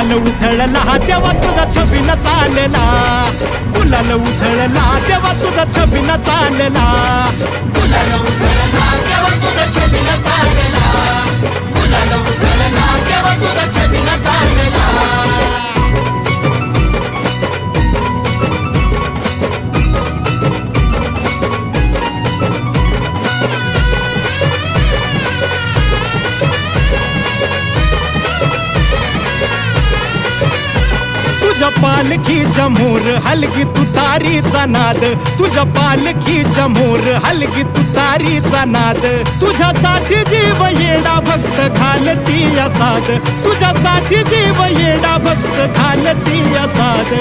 गुलाल उधळला तेव्हा तुझा छबिना चालला, गुलाल उधळला तेव्हा तुझा छबिना चालला, गुलाल उधळला तेव्हा तुझा छबिना चालला, गुलाल उधळला तेव्हा तुझा छबिना चालला. तुझ्या पालखीच्या मोर हलगी तुतारीचा नाद, तुझ्या पालखीच्या मोर हलगी तुतारीचा नाद, तुझ्यासाठी जीव येडा भक्त घालती साद, तुझ्यासाठी जीव येडा भक्त घालती साद.